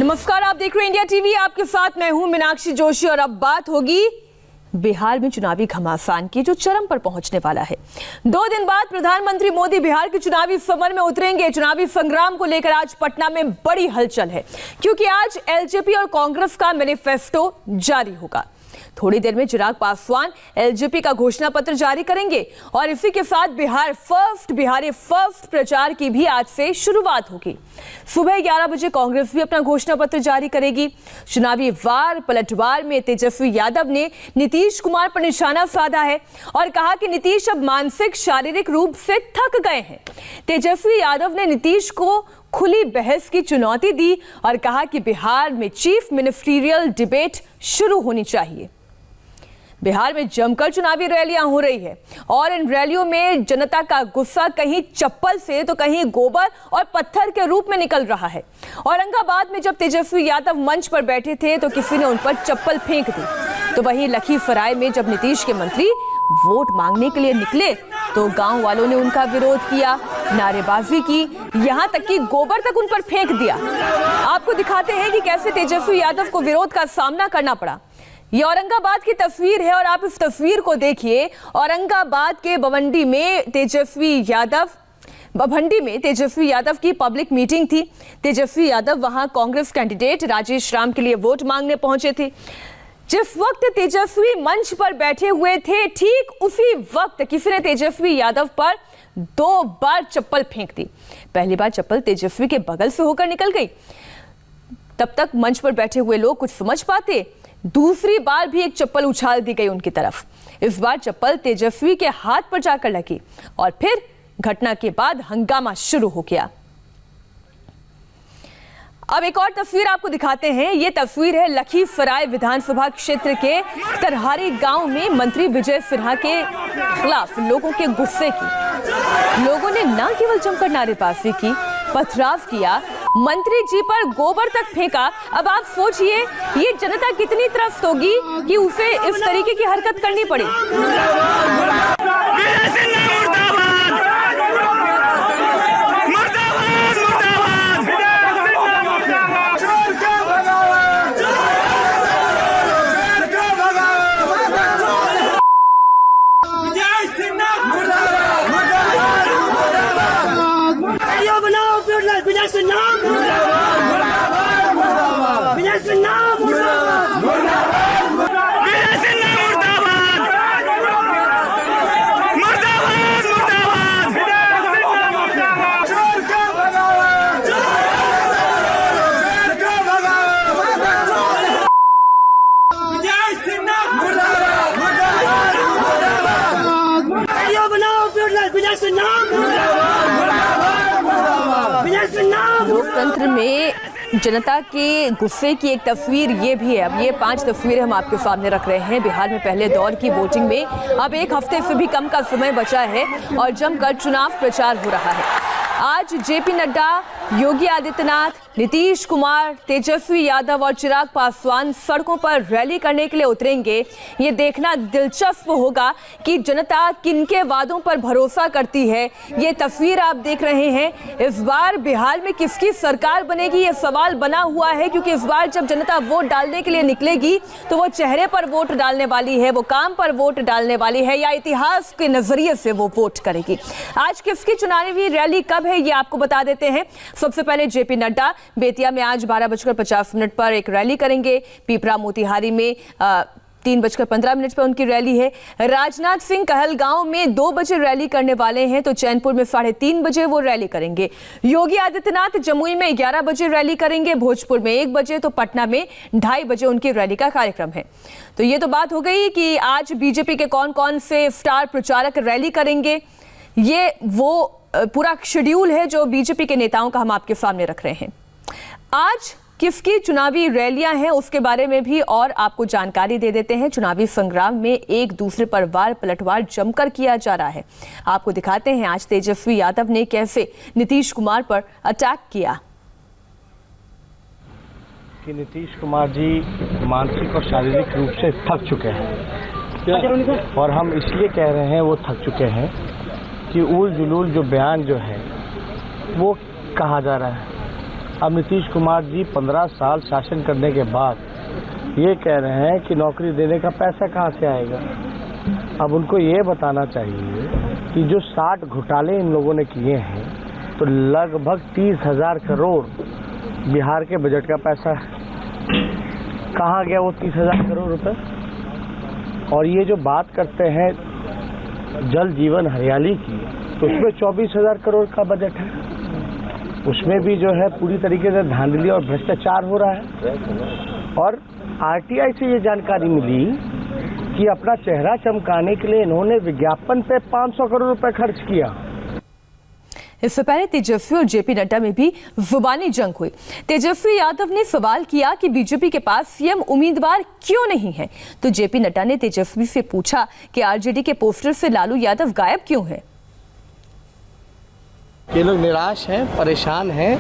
नमस्कार, आप देख रहे हैं इंडिया टीवी। आपके साथ मैं हूं मीनाक्षी जोशी और अब बात होगी बिहार में चुनावी घमासान की, जो चरम पर पहुंचने वाला है। 2 दिन बाद प्रधानमंत्री मोदी बिहार के चुनावी समर में उतरेंगे। चुनावी संग्राम को लेकर आज पटना में बड़ी हलचल है, क्योंकि आज एलजेपी और कांग्रेस का मैनिफेस्टो जारी होगा। थोड़ी देर में चिराग पासवान एलजेपी का घोषणा पत्र जारी करेंगे और इसी के साथ बिहारी फर्स्ट प्रचार की भी आज से शुरुआत होगी। सुबह 11 बजे कांग्रेस भी अपना घोषणा पत्र जारी करेगी। चुनावी वार पलटवार में तेजस्वी यादव ने नीतीश कुमार पर निशाना साधा है और कहा कि नीतीश अब मानसिक शारीरिक रूप से थक गए हैं। तेजस्वी यादव ने नीतीश को खुली बहस की चुनौती दी और कहा कि बिहार में चीफ मिनिस्ट्रियल डिबेट शुरू होनी चाहिए। बिहार में जमकर चुनावी रैलियां हो रही है और इन रैलियों में जनता का गुस्सा कहीं चप्पल से तो कहीं गोबर और पत्थर के रूप में निकल रहा है। औरंगाबाद में जब तेजस्वी यादव मंच पर बैठे थे तो किसी ने उन पर चप्पल फेंक दी, तो वहीं लखीसराय में जब नीतीश के मंत्री वोट मांगने के लिए निकले तो गांव वालों ने उनका विरोध किया, नारेबाजी की, यहां तक कि गोबर तक उन पर फेंक दिया। आपको दिखाते हैं कि कैसे तेजस्वी यादव को विरोध का सामना करना पड़ा। ये औरंगाबाद की तस्वीर है और आप इस तस्वीर को देखिए। औरंगाबाद के बवंडी में तेजस्वी यादव की पब्लिक मीटिंग थी। तेजस्वी यादव वहां कांग्रेस कैंडिडेट राजेश राम के लिए वोट मांगने पहुंचे थे। जिस वक्त तेजस्वी मंच पर बैठे हुए थे, ठीक उसी वक्त किसी ने तेजस्वी यादव पर 2 बार चप्पल फेंक दी। पहली बार चप्पल तेजस्वी के बगल से होकर निकल गई, तब तक मंच पर बैठे हुए लोग कुछ समझ पाते। दूसरी बार भी एक चप्पल उछाल दी गई उनकी तरफ। इस बार चप्पल तेजस्वी के हाथ पर जाकर लगी और फिर घटना के बाद हंगामा शुरू हो गया। अब एक और तस्वीर आपको दिखाते हैं। ये तस्वीर है लखीसराय विधानसभा क्षेत्र के तरहारी गांव में मंत्री विजय सिन्हा के खिलाफ लोगों के गुस्से की। लोगों ने न केवल जमकर नारेबाजी की, पथराव किया, मंत्री जी पर गोबर तक फेंका। अब आप सोचिए ये जनता कितनी त्रस्त होगी कि उसे इस तरीके की हरकत करनी पड़ी। लोकतंत्र में जनता के गुस्से की एक तस्वीर ये भी है। अब ये 5 तस्वीरें हम आपके सामने रख रहे हैं। बिहार में पहले दौर की वोटिंग में अब 1 हफ्ते से भी कम का समय बचा है और जमकर चुनाव प्रचार हो रहा है। आज जेपी नड्डा, योगी आदित्यनाथ, नीतीश कुमार, तेजस्वी यादव और चिराग पासवान सड़कों पर रैली करने के लिए उतरेंगे। ये देखना दिलचस्प होगा कि जनता किनके वादों पर भरोसा करती है। ये तस्वीर आप देख रहे हैं। इस बार बिहार में किसकी सरकार बनेगी, ये सवाल बना हुआ है, क्योंकि इस बार जब जनता वोट डालने के लिए निकलेगी तो वो चेहरे पर वोट डालने वाली है, वो काम पर वोट डालने वाली है, या इतिहास के नजरिए से वो वोट करेगी। आज किसकी चुनावी रैली कब है, ये आपको बता देते हैं। सबसे पहले जेपी नड्डा बेतिया में आज 12:50 पर एक रैली करेंगे। पीपरा मोतिहारी में 3:15 पर उनकी रैली है। राजनाथ सिंह कहलगांव में 2 बजे रैली करने वाले हैं, तो चैनपुर में 3:30 बजे वो रैली करेंगे। योगी आदित्यनाथ जमुई में 11 बजे रैली करेंगे, भोजपुर में 1 बजे, तो पटना में 2:30 बजे उनकी रैली का कार्यक्रम है। तो ये तो बात हो गई कि आज बीजेपी के कौन कौन से स्टार प्रचारक रैली करेंगे। ये वो पूरा शेड्यूल है जो बीजेपी के नेताओं का हम आपके सामने रख रहे हैं। आज किसकी चुनावी रैलियां हैं उसके बारे में भी और आपको जानकारी दे देते हैं। चुनावी संग्राम में एक दूसरे पर वार पलटवार जमकर किया जा रहा है। आपको दिखाते हैं आज तेजस्वी यादव ने कैसे नीतीश कुमार पर अटैक किया। कि नीतीश कुमार जी मानसिक और शारीरिक रूप से थक चुके हैं और हम इसलिए कह रहे हैं वो थक चुके हैं कि उल जुलूल जो बयान जो है वो कहा जा रहा है अब नीतीश कुमार जी 15 साल शासन करने के बाद ये कह रहे हैं कि नौकरी देने का पैसा कहाँ से आएगा। अब उनको ये बताना चाहिए कि जो 60 घोटाले इन लोगों ने किए हैं तो लगभग 30,000 करोड़ बिहार के बजट का पैसा है। कहाँ गया वो 30,000 करोड़ रुपए। और ये जो बात करते हैं जल जीवन हरियाली की, तो उसमें 24,000 करोड़ का बजट है। उसमें भी जो है पूरी तरीके से धांधली और भ्रष्टाचार हो रहा है। और आरटीआई से ये जानकारी मिली कि अपना चेहरा चमकाने के लिए इन्होंने विज्ञापन पे 500 करोड़ रुपए खर्च किया। इससे पहले तेजस्वी और जेपी नड्डा में भी जुबानी जंग हुई। तेजस्वी यादव ने सवाल किया कि बीजेपी के पास सीएम उम्मीदवार क्यों नहीं है, तो जेपी नड्डा ने तेजस्वी से पूछा कि आरजेडी के पोस्टर से लालू यादव गायब क्यों है। ये लोग निराश हैं, परेशान हैं,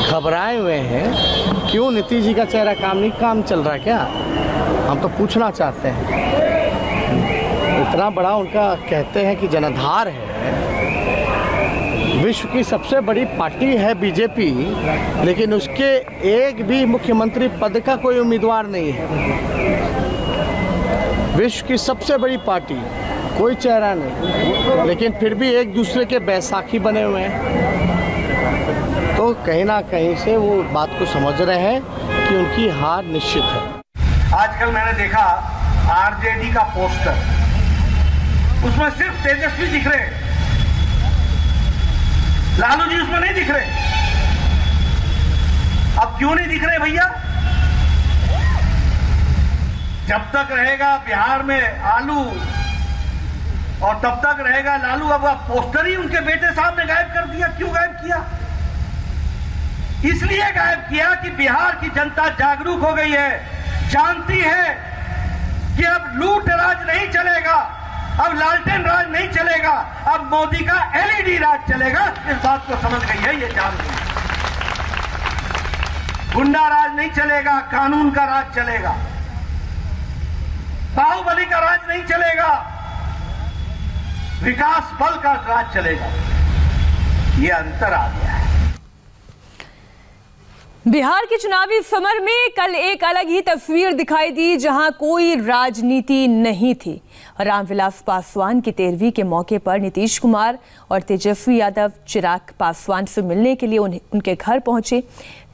घबराए हुए हैं। क्यों नीतीश जी का चेहरा काम चल रहा है क्या? हम तो पूछना चाहते हैं। इतना बड़ा उनका कहते हैं कि जनाधार है, विश्व की सबसे बड़ी पार्टी है बीजेपी, लेकिन उसके एक भी मुख्यमंत्री पद का कोई उम्मीदवार नहीं है। विश्व की सबसे बड़ी पार्टी, कोई चेहरा नहीं, लेकिन फिर भी एक दूसरे के बैसाखी बने हुए हैं। तो कहीं ना कहीं से वो बात को समझ रहे हैं कि उनकी हार निश्चित है। आजकल मैंने देखा आरजेडी का पोस्टर, उसमें सिर्फ तेजस्वी दिख रहे हैं, लालू जी उसमें नहीं दिख रहे। अब क्यों नहीं दिख रहे भैया? जब तक रहेगा बिहार में आलू और तब तक रहेगा लालू। अब पोस्टर ही उनके बेटे साहब ने गायब कर दिया। क्यों गायब किया? इसलिए गायब किया कि बिहार की जनता जागरूक हो गई है, जानती है कि अब लूट राज नहीं चलेगा, अब लालटेन राज नहीं चलेगा, अब मोदी का एलईडी राज चलेगा। इस बात को समझ गई है, ये जान गई। गुंडा राज नहीं चलेगा, कानून का राज चलेगा, बाहुबली का राज नहीं चलेगा, विकास बल का राज चलेगा। ये अंतर आ गया है। बिहार के चुनावी समर में कल एक अलग ही तस्वीर दिखाई दी, जहां कोई राजनीति नहीं थी। रामविलास पासवान की 13वीं के मौके पर नीतीश कुमार और तेजस्वी यादव चिराग पासवान से मिलने के लिए उनके घर पहुंचे।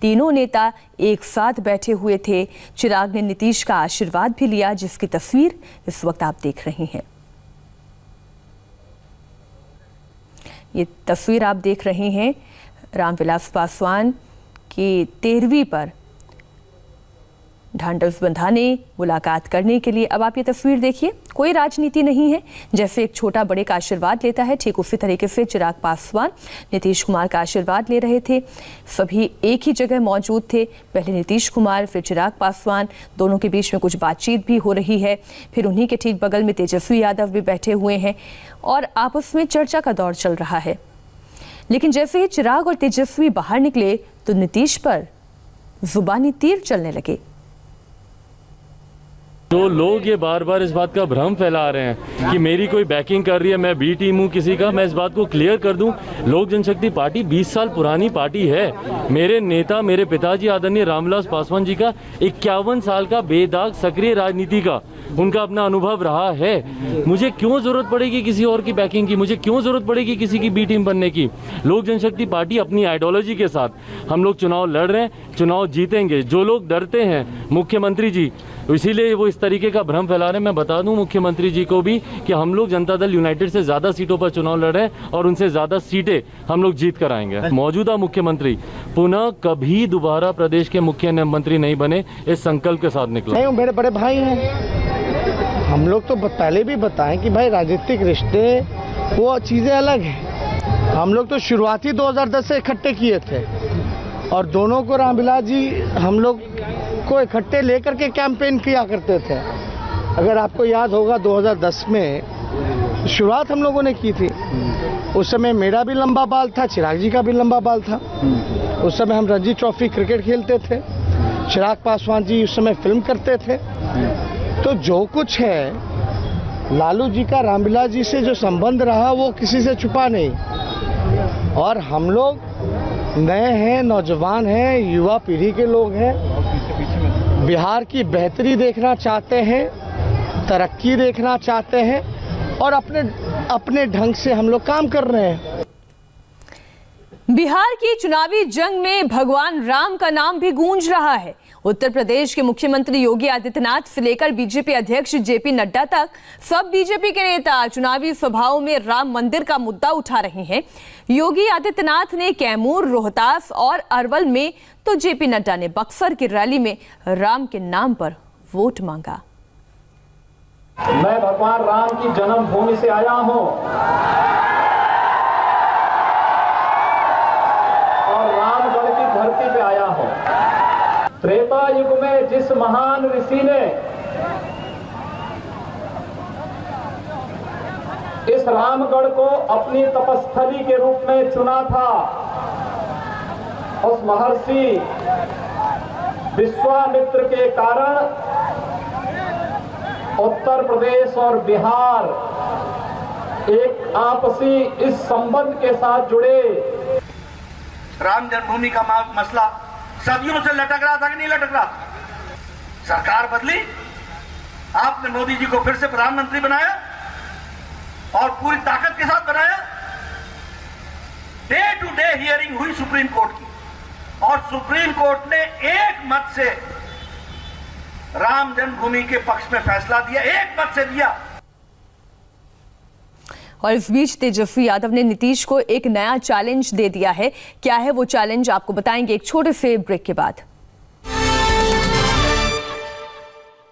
तीनों नेता एक साथ बैठे हुए थे। चिराग ने नीतीश का आशीर्वाद भी लिया, जिसकी तस्वीर इस वक्त आप देख रहे हैं। ये तस्वीर आप देख रहे हैं रामविलास पासवान की 13वीं पर ढांढस बंधाने मुलाकात करने के लिए। अब आप ये तस्वीर देखिए, कोई राजनीति नहीं है। जैसे एक छोटा बड़े का आशीर्वाद लेता है, ठीक उसी तरीके से चिराग पासवान नीतीश कुमार का आशीर्वाद ले रहे थे। सभी एक ही जगह मौजूद थे। पहले नीतीश कुमार, फिर चिराग पासवान, दोनों के बीच में कुछ बातचीत भी हो रही है। फिर उन्हीं के ठीक बगल में तेजस्वी यादव भी बैठे हुए हैं और आपस में चर्चा का दौर चल रहा है। लेकिन जैसे ही चिराग और तेजस्वी बाहर निकले तो नीतीश पर जुबानी तीर चलने लगे। तो लोग ये बार बार इस बात का भ्रम फैला रहे हैं कि मेरी कोई बैकिंग कर रही है, मैं बी टीम हूँ किसी का। मैं इस बात को क्लियर कर दूं, लोक जनशक्ति पार्टी 20 साल पुरानी पार्टी है। मेरे नेता, मेरे पिताजी आदरणीय रामविलास पासवान जी का 51 साल का बेदाग सक्रिय राजनीति का उनका अपना अनुभव रहा है। मुझे क्यों जरूरत पड़ेगी किसी और की बैकिंग की? मुझे क्यों जरूरत पड़ेगी किसी की बी टीम बनने की? लोक जनशक्ति पार्टी अपनी आइडियोलॉजी के साथ हम लोग चुनाव लड़ रहे हैं, चुनाव जीतेंगे। जो लोग डरते हैं मुख्यमंत्री जी, इसीलिए वो इस तरीके का भ्रम फैला रहे हैं। मैं बता दूं मुख्यमंत्री जी को भी कि हम लोग जनता दल यूनाइटेड से ज्यादा सीटों पर चुनाव लड़ रहे हैं और उनसे ज्यादा सीटें हम लोग जीत कर आएंगे। मौजूदा मुख्यमंत्री पुनः कभी दोबारा प्रदेश के मुख्यमंत्री नहीं बने, इस संकल्प के साथ निकला। नहीं, मेरे बड़े भाई हैं। हम लोग तो पहले भी बताएं कि भाई राजनीतिक रिश्ते वो चीजें अलग हैं। हम लोग तो शुरुआती 2010 से इकट्ठे किए थे और दोनों को रामविलास जी हम लोग को इकट्ठे लेकर के कैंपेन किया करते थे। अगर आपको याद होगा 2010 में शुरुआत हम लोगों ने की थी। उस समय मेरा भी लंबा बाल था, चिराग जी का भी लंबा बाल था। उस समय हम रणजी ट्रॉफी क्रिकेट खेलते थे। चिराग पासवान जी उस समय फिल्म करते थे। तो जो कुछ है लालू जी का रामविलास जी से जो संबंध रहा वो किसी से छुपा नहीं। और हम लोग नए हैं, नौजवान हैं, युवा पीढ़ी के लोग हैं, बिहार की बेहतरी देखना चाहते हैं, तरक्की देखना चाहते हैं और अपने ढंग से हम लोग काम कर रहे हैं। बिहार की चुनावी जंग में भगवान राम का नाम भी गूंज रहा है। उत्तर प्रदेश के मुख्यमंत्री योगी आदित्यनाथ से लेकर बीजेपी अध्यक्ष जेपी नड्डा तक सब बीजेपी के नेता चुनावी सभाओं में राम मंदिर का मुद्दा उठा रहे हैं। योगी आदित्यनाथ ने कैमूर, रोहतास और अरवल में, तो जेपी नड्डा ने बक्सर की रैली में राम के नाम पर वोट मांगा। मैं भगवान राम की जन्मभूमि से आया हूं और रामगढ़ की धरती पे आया हूं। त्रेता युग में जिस महान ऋषि ने इस रामगढ़ को अपनी तपस्थली के रूप में चुना था, उस महर्षि विश्वामित्र के कारण उत्तर प्रदेश और बिहार एक आपसी इस संबंध के साथ जुड़े। राम जन्मभूमि का मसला सदियों से लटक रहा था कि नहीं लटक रहा? सरकार बदली, आपने मोदी जी को फिर से प्रधानमंत्री बनाया और पूरी ताकत के साथ बनाया। डे टू डे हियरिंग हुई सुप्रीम कोर्ट की और सुप्रीम कोर्ट ने एक मत से राम जन्मभूमि के पक्ष में फैसला दिया, एक मत से दिया। और इस बीच तेजस्वी यादव ने नीतीश को एक नया चैलेंज दे दिया है। क्या है वो चैलेंज, आपको बताएंगे एक छोटे से ब्रेक के बाद।